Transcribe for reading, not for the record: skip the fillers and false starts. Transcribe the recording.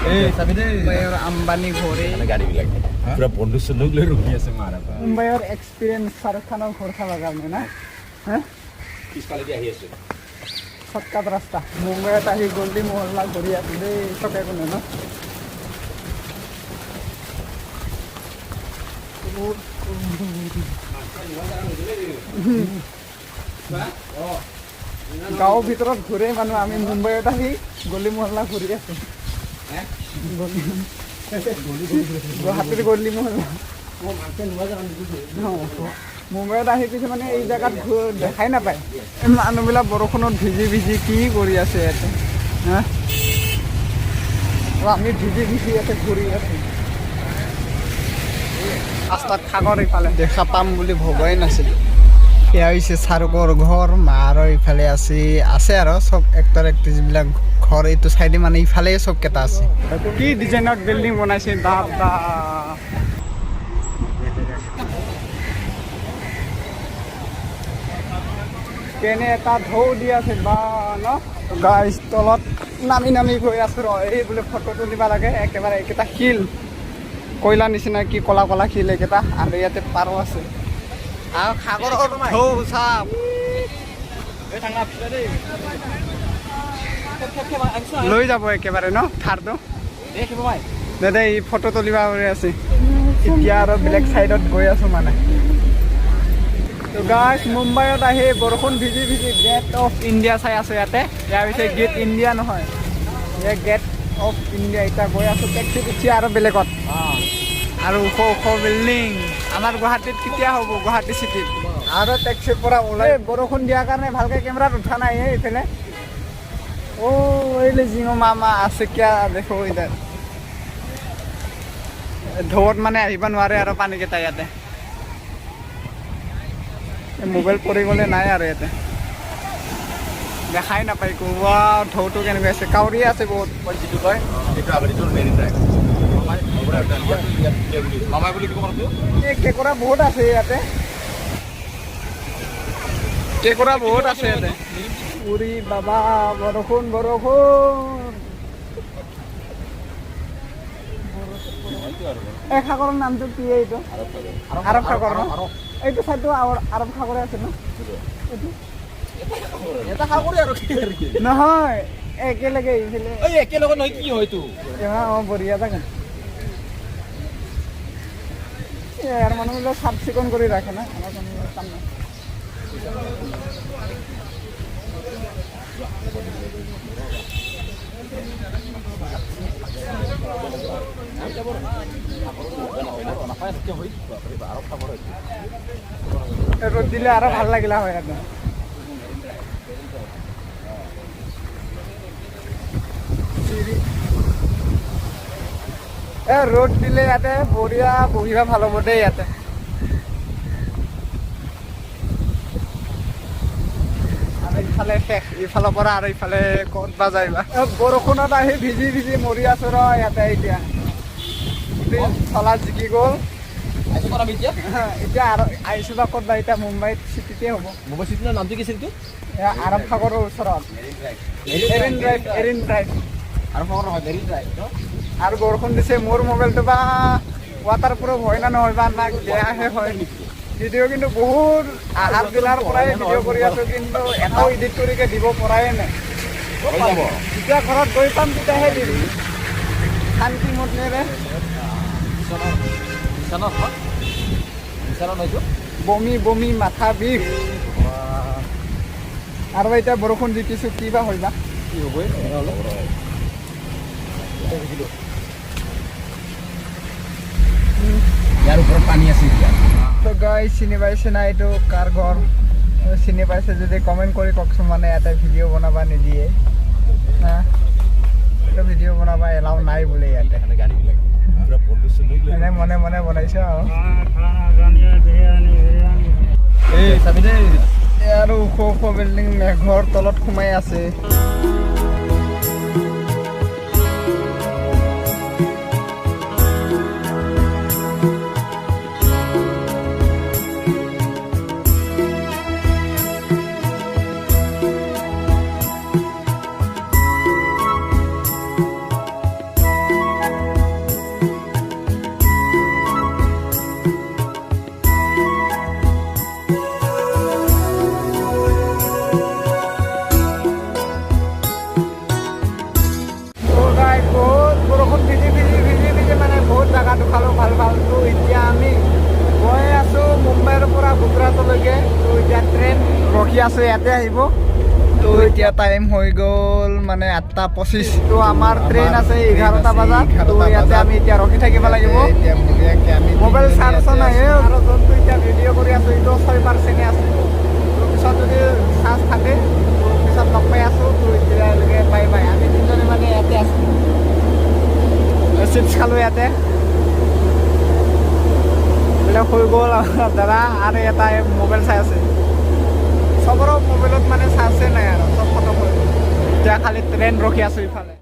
মুম্বাইৰ আম্বানী ঘৰে গাড়ীবিলাক পুৰা বন্ধু চন্ধুক লৈ ৰখি আছে মাৰা মুম্বাইৰ এক্সপিৰিয়েঞ্চ শ্বাহৰুখ খানৰ ঘৰ চাব কাৰণে না পিছফালেদি আহি আছো শৰ্টকাট ৰাস্তা মুম্বাইত আহি গল্ডি মহল্লা ঘূৰি আছো দেই চকে কোনে ন গাঁৱৰ ভিতৰত ঘূৰে মানুহ আমি মুম্বাইত আহি গলি মহল্লা ঘূৰি আছো গুৱাহাটীৰ গলি মহল্লা মুম্বাইত আহি কিছুমানে এই জেগাত দেখাই নাপায় মানুহবিলাক বৰষুণত ভিজি ভিজি কি কৰি আছে ইয়াতে হা আমি ভিজি ভিজি ইয়াতে ঘূৰি আছো ৰাস্তাত সাগৰ ইফালে দেখা পাম বুলি ভবাই নাছিলোঁ এয়া হৈছে শ্বাহৰুখৰ ঘৰ মাৰ ইফালে আছে আৰু চব এক্টৰ এক্ট্ৰেছবিলাক ঘৰ এইটো চাইডে মানে ইফালে চবকেইটা আছে কি ডিজাইনত বিল্ডিং বনাইছে বাবা কেনে এটা ঢৌ দি আছে বা ন গাইজ তলত নামি নামি গৈ আছো ৰ এই বোলে ফটো তুলিব লাগে একেবাৰে এইকেইটা শিল কয়লা নিচিনা কি কলা কলা শিল এইকেইটা আৰু ইয়াতে পাৰো আছে আৰু সাগৰৰ ঢৌ চাপ লৈ যাব একেবাৰে ন থাৰটো দাদা এই ফটো তুলিব আছে এতিয়া আৰু বেলেগ চাইডত গৈ আছো মানে তো গাইজ মুম্বাইত আহি বৰষুণ ভিজি ভিজি গেট অফ ইণ্ডিয়া চাই আছো ইয়াতে ইয়াৰ হৈছে গেট ইণ্ডিয়া নহয় এই গেট অফ ইণ্ডিয়া এতিয়া গৈ আছো টেক্সিত উঠি আৰু বেলেগত আৰু ওখ ওখ বিল্ডিং আমাৰ গুৱাহাটীত কেতিয়া হ'ব গুৱাহাটী চিটিত আৰু টেক্সিৰ পৰা ওলাই বৰষুণ দিয়াৰ কাৰণে ভালকৈ কেমেৰাত উঠা নাই এইফালে এই জিঙো মামা আছে কিয় দেখো ইধাৰ ঢৌত মানে আহিব নোৱাৰে আৰু পানীকেইটা ইয়াতে মোবাইল পৰি গ'লে নাই আৰু ইয়াতে দেখাই নাপায় কোৱা ঢৌটো কেনেকৈ আছে কাউৰী আছে বহুত যিটো কয় কেঁকোৰা বহুত আছে ইয়াতে কেঁকোৰা বহুত আছে ইয়াতে উৰি বাবা বৰষুণ এই সাগৰৰ নামটো কি এইটো আৰৱ সাগৰ ন এইটো চাইডটো আৰৱ সাগৰে আছে ন এটা সাগৰে আৰু নহয় একেলগে এইফালে একেলগে নহয় কি হয়তো বঢ়িয়া জেগা ইয়াৰ মানুহবিলাক চাফ চিকুণ কৰি ৰাখে না আমাৰ মানুহবিলাক কাম নাই ৰ'দ দিলে আৰু ভাল লাগিলা হয় ইয়াতে ৰ'দ দিলে ইয়াতে বঢ়িয়া বহিবা ভাল হ'ব দেই ইয়াতে আৰু ইফালে শেষ ইফালৰ পৰা আৰু ইফালে ক'ত বা যাইবা বৰষুণত আহি ভিজি ভিজি মৰি আছো ৰ ইয়াতে এতিয়া চলা জিকি গ'ল এতিয়া আৰু আহিছো বা ক'ত বা এতিয়া মুম্বাইত চিটিতে হ'ব মুম্বাই চিটিৰ নামটো কি আছিল আৰৱ সাগৰৰ ওচৰত এৰিন ড্ৰাইভ আৰৱ সাগৰ নহয় মেৰিন ড্ৰাইভ আৰু বৰষুণ দিছে মোৰ মোবাইলটো বা ৱাটাৰ প্ৰুফ হয় না নহয় বা না বেয়াহে হয় ভিডিঅ' কিন্তু বহুত আহাৰ দিনাৰ পৰাই ভিডিঅ' কৰি আছো কিন্তু এটাও এডিট কৰিকে দিব পৰাই নাই যেতিয়া ঘৰত গৈ পাম তেতিয়াহে দিম শান্তি মনেৰে বমি বমি মাথা বিষ আৰু এতিয়া বৰষুণ জিকিছোঁ কি বা হয় বা কি হ'ব ইয়াৰ ওপৰত পানী আছে এতিয়া তো গাইজ চিনি পাইছে না এইটো কাৰ ঘৰ চিনি পাইছে যদি কমেণ্ট কৰি কওকচোন মানে ইয়াতে ভিডিঅ' বনাব নিদিয়ে হা এইটো ভিডিঅ' বনাব এলাও নাই বোলে ইয়াতে গাড়ীবিলাক পুৰা বন্ধু চন্ধুক লৈ এনে মনে মনে বনাইছে আৰু ওখ ওখ বিল্ডিং মেঘৰ তলত সোমাই আছে জেগাটো খালোঁ ভাল ভাল। তো এতিয়া আমি গৈ আছোঁ মুম্বাইৰ পৰা গুজৰাটলৈকে। তো এতিয়া ট্ৰেইন ৰখি আছোঁ, ইয়াতে আহিব। তো এতিয়া টাইম হৈ গ'ল মানে 8:25। তো আমাৰ ট্ৰেইন আছে 11টা বজাত। তো ইয়াতে আমি এতিয়া ৰখি থাকিব লাগিব। মোবাইল চাৰ্জ নাহে আৰু যোনটো এতিয়া ভিডিঅ' কৰি আছোঁ এইটো 6% আছে। তো পিছত যদি চাৰ্জ থাকে তো পিছত লগ পাই আছোঁ। তো এতিয়ালৈকে বাই বাই। আমি তিনিজনে মানে ইয়াতে আছোঁ, চিপছ খালোঁ ইয়াতে। এইবিলাক হৈ গ'ল দাদা আৰু এটা মোবাইল চাই আছে। চবৰে মোবাইলত মানে চাৰ্জে নাই আৰু চব খতম হৈ গ'ল। এতিয়া খালি ট্ৰেইন ৰখি আছোঁ ইফালে।